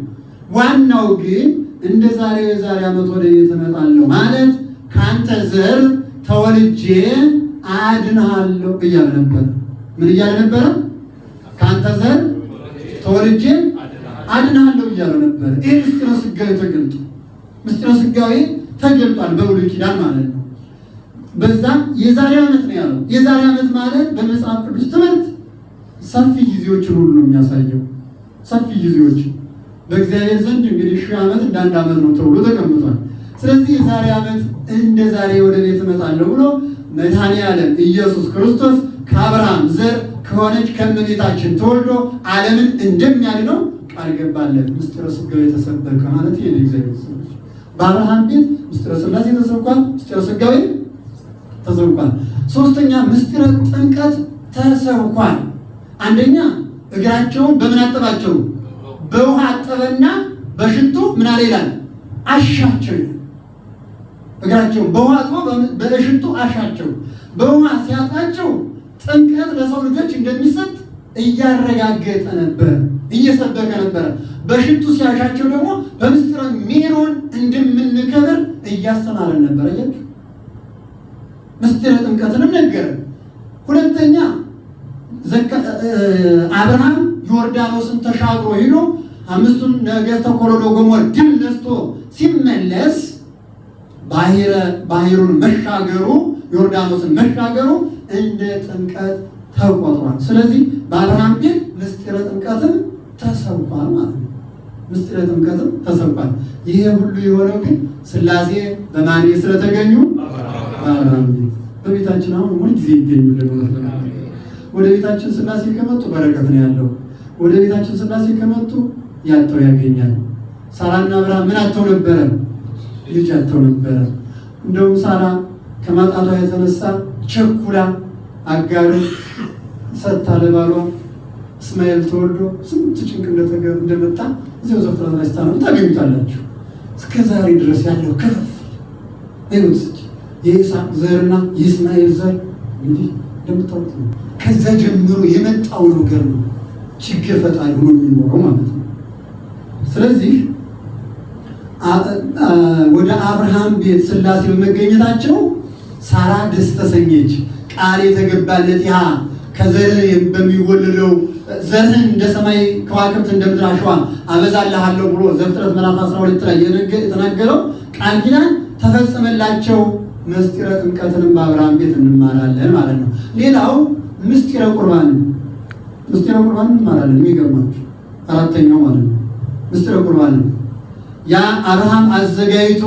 ዋናው ግን እንደ ዛሬው የዛሬ ዓመት ወደ ቤት እመጣለሁ ማለት ከአንተ ዘር ተወልጄ አድንሃለሁ እያለ ነበር። ምን እያለ ነበረ? ከአንተ ዘር ተወልጄ አድንሃለሁ እያለ ነበር። ይህ ምስጢረ ሥጋዌ ተገልጧል። ምስጢረ ሥጋዌ ተገልጧል በብሉይ ኪዳን ማለት ነው። በዛም የዛሬ ዓመት ነው ያለው። የዛሬ ዓመት ማለት በመጽሐፍ ቅዱስ ትምህርት ሰፊ ጊዜዎችን ሁሉ ነው የሚያሳየው። ሰፊ ጊዜዎች በእግዚአብሔር ዘንድ እንግዲህ 1000 ዓመት እንደ አንድ ዓመት ነው ተብሎ ተቀምጧል። ስለዚህ የዛሬ ዓመት እንደ ዛሬ ወደ ቤት እመጣለሁ ብሎ መድኃኔዓለም ኢየሱስ ክርስቶስ ከአብርሃም ዘር ከሆነች ከእመቤታችን ተወልዶ ዓለምን እንደሚያድነው ቃል ገባለት። ምስጢረ ሥጋዌ ተሰበከ ማለት ይሄ እግዚአብሔር ሰዎች በአብርሃም ቤት ምስጢረ ሥላሴ ተሰብኳል። ምስጢረ ሥጋዌ ተሰብኳል። ሶስተኛ ምስጢረ ጥምቀት ተሰብኳል። አንደኛ እግራቸውን በምን አጠባቸው? በውሃ አጠበና በሽቱ ምን አለ ይላል? አሻቸው። እግራቸውን በውሃ አጥቦ በሽቱ አሻቸው። በውሃ ሲያጥባቸው ጥምቀት ለሰው ልጆች እንደሚሰጥ እያረጋገጠ ነበር፣ እየሰበከ ነበር። በሽቱ ሲያሻቸው ደግሞ በምስጢረ ሜሮን እንደምንከብር እያስተማረን ነበር። አያችሁ፣ ምስጢረ ጥምቀትንም ነገረ። ሁለተኛ አብርሃም ዮርዳኖስን ተሻግሮ ሄዶ 5ቱን ነገሥተ ኮሎዶ ጎሞር ድል ነስቶ ሲመለስ ባህሩን መሻገሩ ዮርዳኖስን መሻገሩ እንደ ጥምቀት ተቆጥሯል። ስለዚህ በአብርሃም ቤት ምስጢረ ጥምቀትም ተሰብኳል ማለት ነው። ምስጢረ ጥምቀትም ተሰብኳል። ይሄ ሁሉ የሆነው ግን ሥላሴ በማን ቤት ስለተገኙ? በአብርሃም ቤት። በቤታችን አሁን ሁል ጊዜ ይገኙልን። ወደ ቤታችን ሥላሴ ከመጡ በረከት ነው ያለው። ወደ ቤታችን ሥላሴ ከመጡ ያጣው ያገኛል። ሳራና አብርሃም ምን አጥተው ነበረ? ልጅ አጥተው ነበረ። እንደውም ሳራ ከማጣቷ የተነሳ ቸኩላ አጋር ሰጥታ ለባሏ እስማኤል ተወልዶ ስንት ጭንቅ እንደመጣ እዚያው ዘፍጥረት ላይ ስታነቡ ታገኙታላችሁ። እስከ ዛሬ ድረስ ያለው ክፍፍል አይኖት የይስሐቅ ዘርና የእስማኤል ዘር እንግዲህ እንደምታውቁት ነው። ከዛ ጀምሮ የመጣው ነገር ነው ችግር ፈጣሪ ሆኖ የሚኖረው ማለት ነው። ስለዚህ ወደ አብርሃም ቤት ሥላሴ በመገኘታቸው ሳራ ደስ ተሰኘች። ቃል የተገባለት ያ ከዘርህ በሚወለደው ዘርህን እንደ ሰማይ ከዋክብት እንደ ምድር አሸዋ አበዛልሃለሁ ብሎ ዘፍጥረት ምዕራፍ 12 ላይ የተናገረው ቃል ኪዳን ተፈጸመላቸው። ምስጢረ ጥምቀትንም በአብርሃም ቤት እንማራለን ማለት ነው። ሌላው ምስጢረ ቁርባን እንማራለን። የሚገርማችሁ አራተኛው ማለት ነው ምስጢረ ቁርባን ያ አብርሃም አዘጋጅቶ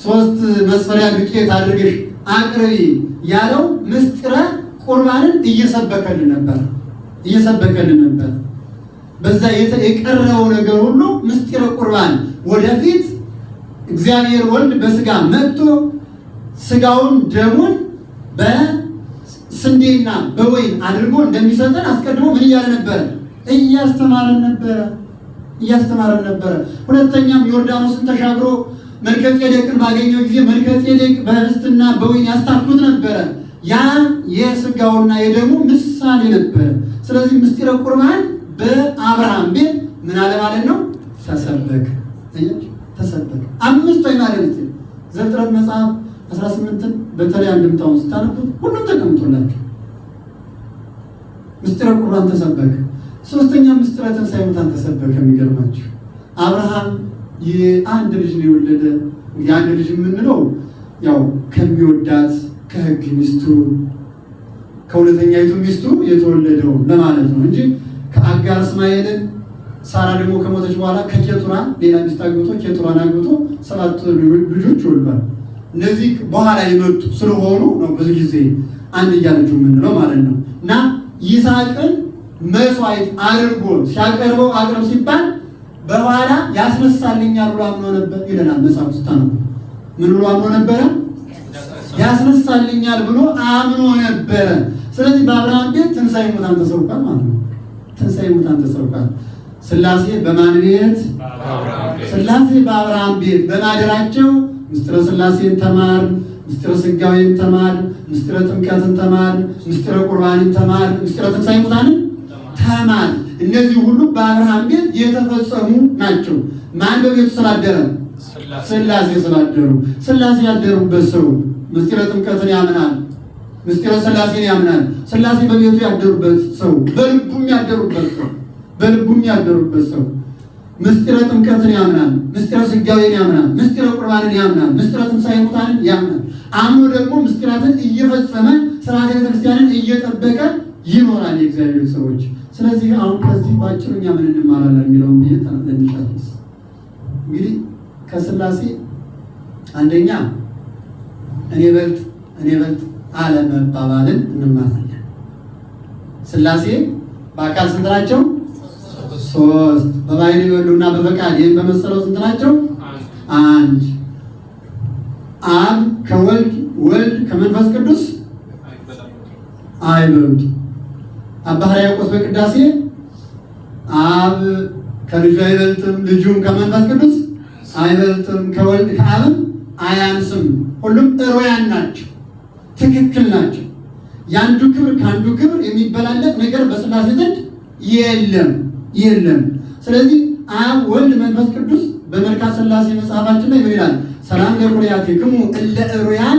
3 መስፈሪያ ዱቄት አድርገሽ አቅርቢ ያለው ምስጢረ ቁርባንን እየሰበከልን ነበር። በዛ የቀረበው ነገር ሁሉ ምስጢረ ቁርባን ወደፊት እግዚአብሔር ወልድ በስጋ መጥቶ ስጋውን ደሙን በስንዴና በወይን አድርጎ እንደሚሰጠን አስቀድሞ ምን እያለ ነበረ? እያስተማረን ነበረ። ሁለተኛም ዮርዳኖስን ተሻግሮ መልከጼዴቅን ባገኘው ጊዜ መልከጼዴቅ በህብስትና በወይን ያስታኩት ነበረ። ያ የስጋውና የደሙ ምሳሌ ነበረ። ስለዚህ ምስጢረ ቁርባን በአብርሃም ቤት ምን አለ ማለት ነው? ተሰበከ። አምስት ወይ ማለት ነው። ዘፍጥረት መጽሐፍ 18ን በተለይ አንድምታውን ስታነቡት ሁሉም ተቀምጦላችሁ ምስጢረ ቁርባን ተሰበከ። ሶስተኛ ምስጢረ ትንሣኤ ሙታን ተሰበከ። የሚገርማችሁ አብርሃም የአንድ ልጅ ነው የወለደ። የአንድ ልጅ የምንለው ያው ከሚወዳት ከሕግ ሚስቱ ከሁለተኛይቱ ሚስቱ የተወለደው ለማለት ነው እንጂ ከአጋር እስማኤልን ሳራ ደግሞ ከሞተች በኋላ ከኬጡራ ሌላ ሚስት አግብቶ ኬጡራን አግብቶ 7 ልጆች ወልዷል። እነዚህ በኋላ የመጡ ስለሆኑ ነው ብዙ ጊዜ አንድ እያለችው የምንለው ማለት ነው። እና ይስሐቅን መስዋዕት አድርጎ ሲያቀርበው አቅርብ ሲባል በኋላ ያስነሳልኛል ብሎ አምኖ ነበር ይለናል መጽሐፍ ውስጥ ነው። ምን ብሎ አምኖ ነበረ? ያስነሳልኛል ብሎ አምኖ ነበረ። ስለዚህ በአብርሃም ቤት ትንሣኤ ሙታን ተሰብኳል ማለት ነው። ትንሣኤ ሙታን ተሰብኳል። ሥላሴ በማን ቤት? ሥላሴ በአብርሃም ቤት በማደራቸው ምስጢረ ሥላሴን ተማር፣ ምስጢረ ሥጋዌን ተማር፣ ምስጢረ ጥምቀትን ተማር፣ ምስጢረ ቁርባንን ተማር፣ ምስጢረ ትንሣኤ ሙታንን ተማር። እነዚህ ሁሉ በአብርሃም ቤት የተፈጸሙ ናቸው። ማን በቤቱ ስላደረ? ሥላሴ ስላደሩ። ሥላሴ ያደሩበት ሰው ምስጢረ ጥምቀትን ያምናል፣ ምስጢረ ሥላሴን ያምናል። ሥላሴ በቤቱ ያደሩበት ሰው በልቡም ያደሩበት ሰው ምስጢረ ጥምቀትን ያምናል፣ ምስጢረ ሥጋዌን ያምናል፣ ምስጢረ ቁርባንን ያምናል፣ ምስጢረ ትንሣኤ ሙታንን ያምናል። አምኖ ደግሞ ምስጢራትን እየፈጸመ ሥርዓተ ቤተክርስቲያንን እየጠበቀ ይኖራል የእግዚአብሔር ሰዎች። ስለዚህ አሁን ከዚህ ባጭሩ እኛ ምን እንማራለን የሚለውን ብዬ ለሚሻለስ እንግዲህ ከሥላሴ አንደኛ እኔ በልጥ አለመባባልን እንማራለን። ሥላሴ በአካል ስንት ናቸው? 3። በባሕርይ በሕልውና በፈቃድ ይህን በመሰለው ስንት ናቸው? 1። አብ ከወልድ ወልድ ከመንፈስ ቅዱስ አይበልጡ። አባ ሕርያቆስ በቅዳሴ አብ ከልጁ አይበልጥም፣ ልጁም ከመንፈስ ቅዱስ አይበልጥም፣ ከወልድ ከአብም አያንስም። ሁሉም እሩያን ናቸው፣ ትክክል ናቸው። የአንዱ ክብር ከአንዱ ክብር የሚበላለጥ ነገር በሥላሴ ዘንድ የለም። ስለዚህ አብ ወልድ መንፈስ ቅዱስ በመልክአ ሥላሴ መጽሐፋችን ላይ ምን ይላል? ሰላም ለኩልያቲክሙ እለ እሩያን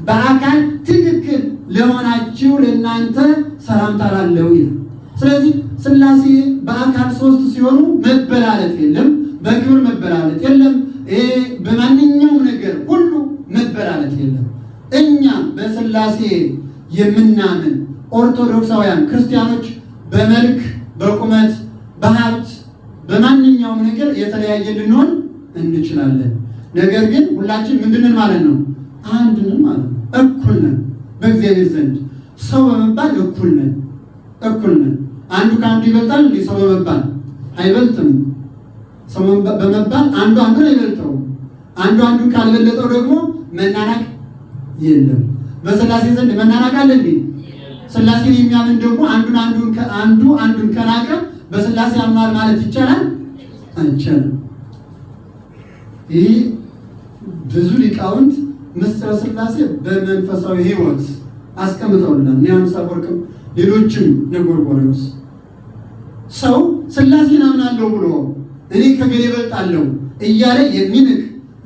በአካል ትክክል ለሆናችሁ ለእናንተ ሰላምታ ላለው ይላል። ስለዚህ ሥላሴ በአካል 3 ሲሆኑ መበላለጥ የለም፣ በክብር መበላለጥ የለም። በማንኛውም ነገር ሁሉ ማለት የለም። እኛ በሥላሴ የምናምን ኦርቶዶክሳውያን ክርስቲያኖች በመልክ በቁመት በሀብት በማንኛውም ነገር የተለያየ ልንሆን እንችላለን። ነገር ግን ሁላችን ምንድነን ማለት ነው? አንድ ነን ማለት ነው። እኩል ነን በእግዚአብሔር ዘንድ። ሰው በመባል እኩል ነን፣ እኩል ነን። አንዱ ከአንዱ ይበልጣል እንዴ? ሰው በመባል አይበልጥም። ሰው በመባል አንዱ አንዱን አይበልጠው። አንዱ አንዱን ካልበለጠው ደግሞ መናናቅ የለም። በሥላሴ ዘንድ መናናቅ አለ እንዴ? ሥላሴን የሚያምን ደግሞ አንዱ አንዱን ከናቀ በሥላሴ አምኗል ማለት ይቻላል? አይቻልም። ይህ ብዙ ሊቃውንት ምስጢረ ሥላሴ በመንፈሳዊ ሕይወት አስቀምጠውልናል። ዮሐንስ አፈወርቅም ሌሎችም ጎርጎርዮስ ሰው ሥላሴን አምናለሁ ብሎ እኔ ከገሌ እበልጣለሁ እያለ የሚንቅ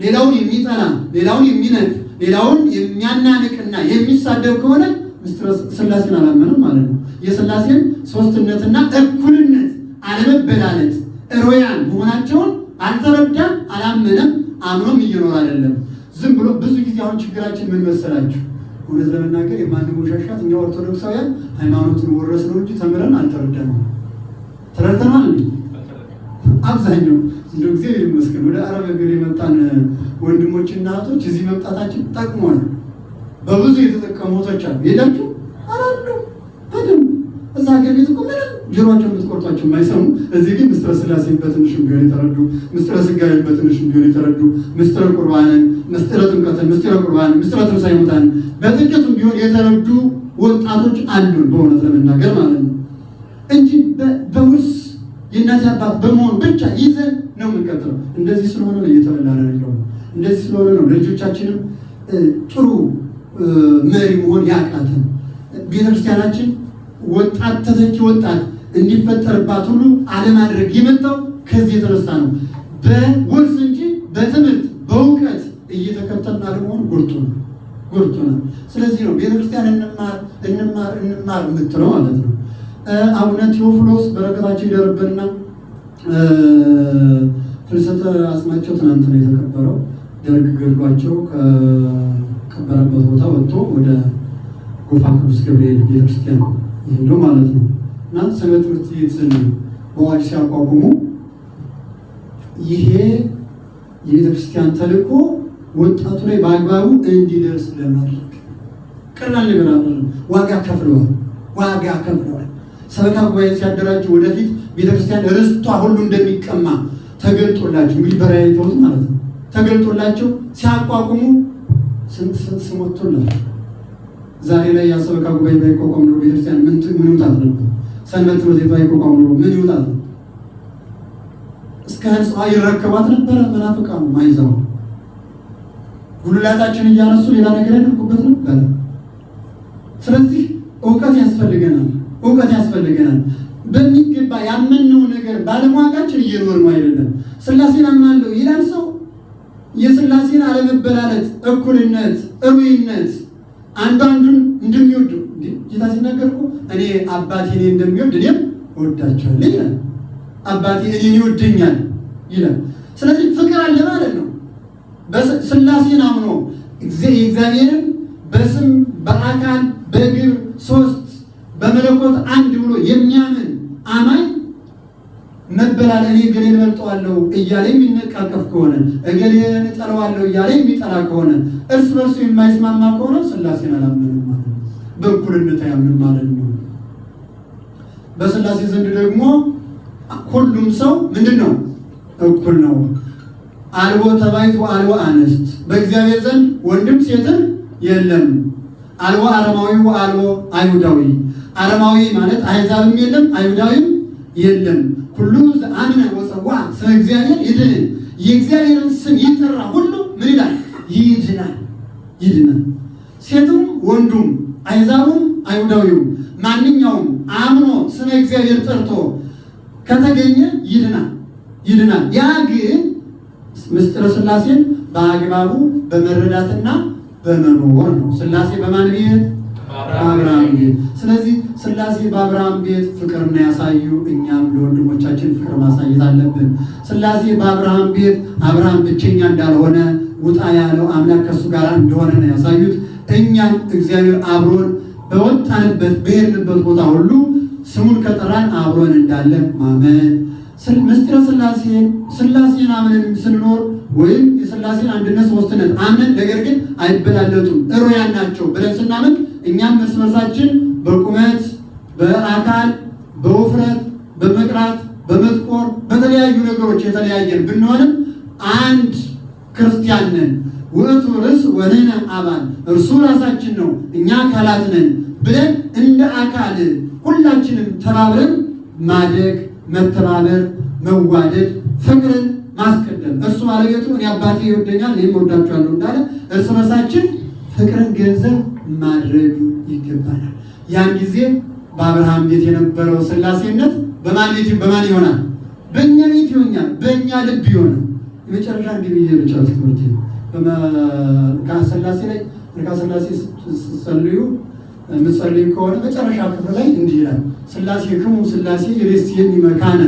ሌላውን የሚጠላ ሌላውን የሚነቅ ሌላውን የሚያናንቅና የሚሳደብ ከሆነ ምስጢረ ሥላሴን አላመነም ማለት ነው። የሥላሴን ሦስትነትና እኩልነት አለመበላለጥ ሮያን መሆናቸውን አልተረዳም፣ አላመነም፣ አምኖም እየኖር አይደለም። ዝም ብሎ ብዙ ጊዜ አሁን ችግራችን ምን መሰላችሁ? እውነት ለመናገር የማንወሻሻት እኛ ኦርቶዶክሳውያን ሃይማኖትን ወረስነው እንጂ ተምረን አልተረዳነው። ተረድተናል እንዴ? አብዛኛው እንደው እግዚአብሔር ይመስገን ወደ አረብ ሀገር የመጣን ወንድሞችና እህቶች እዚህ መምጣታችን ጠቅሞናል። በብዙ የተጠቀሙቶች አሉ። የላችሁ አራሉ በደንብ እዛ ሀገር ቤት እኮ ምንም ጆሮአቸውን የምትቆርጧቸው የማይሰሙ እዚህ ግን ምስጢረ ሥላሴን በትንሹም ቢሆን የተረዱ፣ ምስጢረ ሥጋዌን በትንሹም ቢሆን የተረዱ፣ ምስጢረ ቁርባንን፣ ምስጢረ ጥምቀትን፣ ምስጢረ ቁርባንን፣ ምስጢረ ትንሣኤ ሙታንን በጥቂቱም ቢሆን የተረዱ ወጣቶች አሉን። በእውነት ለመናገር ማለት ነው እንጂ በውርስ የእናት አባት በመሆን ብቻ ይዘን ነው የምንቀጥለው። እንደዚህ ስለሆነ ነው እየተበላን ያለው። እንደዚህ ስለሆነ ነው ለልጆቻችንም ጥሩ መሪ መሆን ያቃተን። ቤተክርስቲያናችን ወጣት ተተኪ ወጣት እንዲፈጠርባት ሁሉ አለማድረግ የመጣው ከዚህ የተነሳ ነው። በውርስ እንጂ በትምህርት በእውቀት እየተከተልን አለመሆኑ ጎድቶናል። ስለዚህ ነው ቤተክርስቲያን እንማር የምትለው ማለት ነው። አቡነ ቴዎፍሎስ በረከታቸው ይደርብንና ፍልሰተ አጽማቸው ትናንት ነው የተከበረው። ደርግ ገድሏቸው ከቀበረበት ቦታ ወጥቶ ወደ ጎፋ ቅዱስ ገብርኤል ቤተክርስቲያን ሄዶ ማለት ነው እና ሰንበት ትምህርት ቤትን በአዋጅ ሲያቋቁሙ ይሄ የቤተክርስቲያን ተልእኮ ወጣቱ ላይ በአግባቡ እንዲደርስ ለማድረግ ቀላል ነገር አይደለም። ዋጋ ከፍለዋል። ሰበካ ጉባኤ ሲያደራጁ ወደፊት ቤተክርስቲያን ርስቷ ሁሉ እንደሚቀማ ተገልጦላቸው እንግዲህ በራእይ ተውት ማለት ነው ተገልጦላቸው ሲያቋቁሙ ስንት ስሞቶላቸው ዛሬ ላይ ያሰበካ ጉባኤ ባይቋቋም ነው ቤተክርስቲያን ምን ይውጣት ነበር? ሰንበት ትምህርት ቤት ባይቋቋም ነው ምን ይውጣት ነበር? እስከ ህንፃ ይረከባት ነበረ። መናፍቃኑ ማይዛው ጉልላታችን እያነሱ ሌላ ነገር ያደርጉበት ነበር። ስለዚህ እውቀት ያስፈልገናል። በሚገባ ያመነው ነገር ባለማወቃችን እየኖርን አይደለም። ሥላሴን አምናለሁ ይላል ሰው። የሥላሴን አለመበላለጥ፣ እኩልነት፣ እሩይነት አንዱ አንዱን እንደሚወዱ ጌታ ሲናገር እኮ እኔ አባቴ እኔ እንደሚወድ እኔም እወዳቸዋለሁ ይላል። አባቴ እኔን ይወደኛል ይላል። ስለዚህ ፍቅር አለ ማለት ነው። ሥላሴን አምኖ እግዚአብሔርን በስም በአካል በግብር ሶስት በመለኮት አንድ ብሎ የሚያምን አማኝ መበላል እኔ እገሌን እበልጠዋለሁ እያለ የሚነቃቀፍ ከሆነ እገሌን እጠለዋለሁ እያለ የሚጠላ ከሆነ እርስ በርሱ የማይስማማ ከሆነ ሥላሴን አላመንም ማለት ነው። በእኩልነት አያምንም ማለት ነው። በሥላሴ ዘንድ ደግሞ ሁሉም ሰው ምንድን ነው? እኩል ነው። አልቦ ተባይቱ አልቦ አንስት፣ በእግዚአብሔር ዘንድ ወንድም ሴትም የለም። አልቦ አረማዊ አልቦ አይሁዳዊ፣ አረማዊ ማለት አሕዛብም የለም አይሁዳዊም የለም። ሁሉ ዘአምነ ወጸዋ ስመ እግዚአብሔር ይድን፣ የእግዚአብሔርን ስም ይጠራ ሁሉ ምን ይላል? ይድናል። ሴቱም ወንዱም አሕዛቡም አይሁዳዊውም ማንኛውም አምኖ ስመ እግዚአብሔር ጠርቶ ከተገኘ ይድናል። ያ ግን ምስጢረ ሥላሴን በአግባቡ በመረዳትና በመኖር ነው። ሥላሴ በማን ቤት? በአብርሃም ቤት። ስለዚህ ሥላሴ በአብርሃም ቤት ፍቅርና ያሳዩ፣ እኛም ለወንድሞቻችን ፍቅር ማሳየት አለብን። ሥላሴ በአብርሃም ቤት አብርሃም ብቸኛ እንዳልሆነ ውጣ ያለው አምላክ ከእሱ ጋር እንደሆነ ነው ያሳዩት። እኛም እግዚአብሔር አብሮን በወጣንበት በሄድንበት ቦታ ሁሉ ስሙን ከጠራን አብሮን እንዳለ ማመን ምስጢረ ሥላሴን አምነን ስንኖር ወይም የሥላሴን አንድነት ሦስትነት አምነን ነገር ግን አይበላለጡም እሩያን ናቸው ብለን ስናምን እኛም እርስ በርሳችን በቁመት በአካል በውፍረት በመቅራት በመጥቆር በተለያዩ ነገሮች የተለያየን ብንሆንም አንድ ክርስቲያን ነን። ውእቱ ርዕስ ወንሕነ አባል፣ እርሱ ራሳችን ነው እኛ አካላት ነን ብለን እንደ አካል ሁላችንም ተባብረን ማደግ፣ መተባበር፣ መዋደድ፣ ፍቅርን ማስቀደም እርሱ ባለቤቱ እኔ አባቴ ይወደኛል እኔም እወዳችኋለሁ እንዳለ እርስ በርሳችን ፍቅርን ገንዘብ ማድረግ ይገባናል። ያን ጊዜ በአብርሃም ቤት የነበረው ሥላሴነት በማን ቤት በማን ይሆናል? በእኛ ቤት ይሆናል፣ በእኛ ልብ ይሆናል። የመጨረሻ እንዲህ ብዬ ልጨርስ ትምህርቴ። ሥላሴ ላይ ሥላሴ ስትጸልዩ የምትጸልዩ ከሆነ መጨረሻ ክፍል ላይ እንዲህ ይላል፣ ሥላሴ ክሙ ሥላሴ ይሬስየኒ መካነ።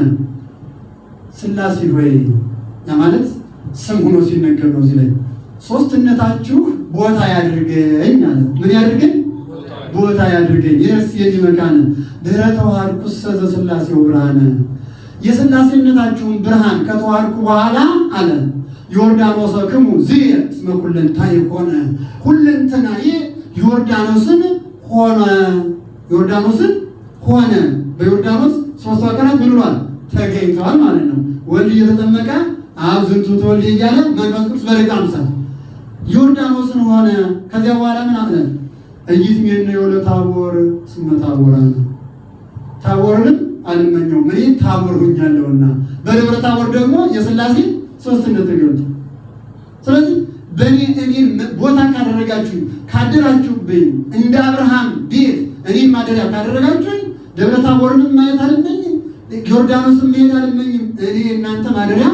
ሥላሴ ሆይ ያ ማለት ስም ሆኖ ሲነገር ነው። እዚህ ላይ ሦስትነታችሁ ቦታ ያድርገኝ አለ። ምን ያድርገኝ? ቦታ ያድርገኝ። ይሬስየኒ መካነ ድኅረ ተዋሃድኩሰ ዘሥላሴው ብርሃነ። የሥላሴነታችሁን ብርሃን ከተዋሃድኩ በኋላ አለ ዮርዳኖሰ ክሙ ዝየ እስመ ኩለንታየ ኮነ። ሁለንተናዬ ዮርዳኖስን ሆነ። ዮርዳኖስን ሆነ። በዮርዳኖስ ሦስቱ አካላት ምን ብሏል? ተገኝተዋል ማለት ነው። ወልድ እየተጠመቀ አብ ዝንቱ ተወልደ እያለ መንፈስ ቅዱስ በደቀ አምሳል ዮርዳኖስን ሆነ። ከዚያ በኋላ ምን አለ? ኢይትሜነዮ ለታቦር እስመ ታቦራ። ታቦርንም አልመኘውም እኔ ታቦር ሆኛለሁና። በደብረ ታቦር ደግሞ የሥላሴ ሦስትነት ተገልጦ። ስለዚህ እኔን ቦታ ካደረጋችሁ ካደራችሁብኝ እንደ አብርሃም ቤት እኔን ማደሪያ ካደረጋችሁኝ ደብረ ታቦርንም ማየት አልመኝም፣ ዮርዳኖስን መሄድ አልመኝም። እኔ እናንተ ማደሪያ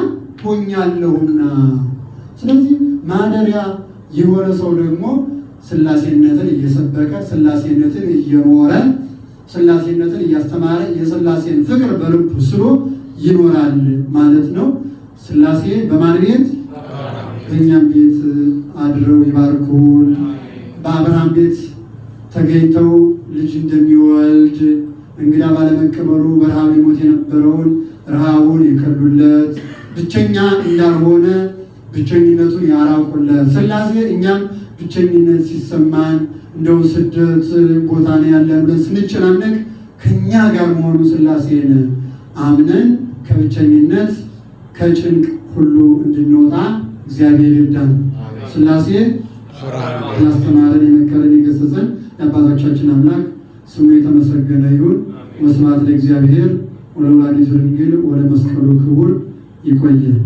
ሆኛለሁና። ስለዚህ ማደሪያ የሆነ ሰው ደግሞ ሥላሴነትን እየሰበከ ሥላሴነትን እየኖረ ሥላሴነትን እያስተማረ የሥላሴን ፍቅር በልቡ ስሎ ይኖራል ማለት ነው። ሥላሴ በማን ቤት? በእኛም ቤት አድረው ይባርኩን። በአብርሃም ቤት ተገኝተው ልጅ እንደሚወልድ እንግዳ ባለመቀበሉ በረሃብ ይሞት የነበረውን ረሃቡን የከሉለት፣ ብቸኛ እንዳልሆነ ብቸኝነቱን ያራቁለት ሥላሴ እኛም ብቸኝነት ሲሰማን እንደው ስደት ቦታ ነው ያለን ብለን ስንጨናነቅ ከእኛ ጋር መሆኑ ሥላሴን አምነን ከብቸኝነት ከጭንቅ ሁሉ እንድንወጣ እግዚአብሔር ይርዳን። ሥላሴ ያስተማረን የመከረን የገሰጸን የአባቶቻችን አምላክ ስሙ የተመሰገነ ይሁን። ወስብሐት ለእግዚአብሔር ወለወላዲቱ ድንግል ወለመስቀሉ ክቡር። ይቆየን።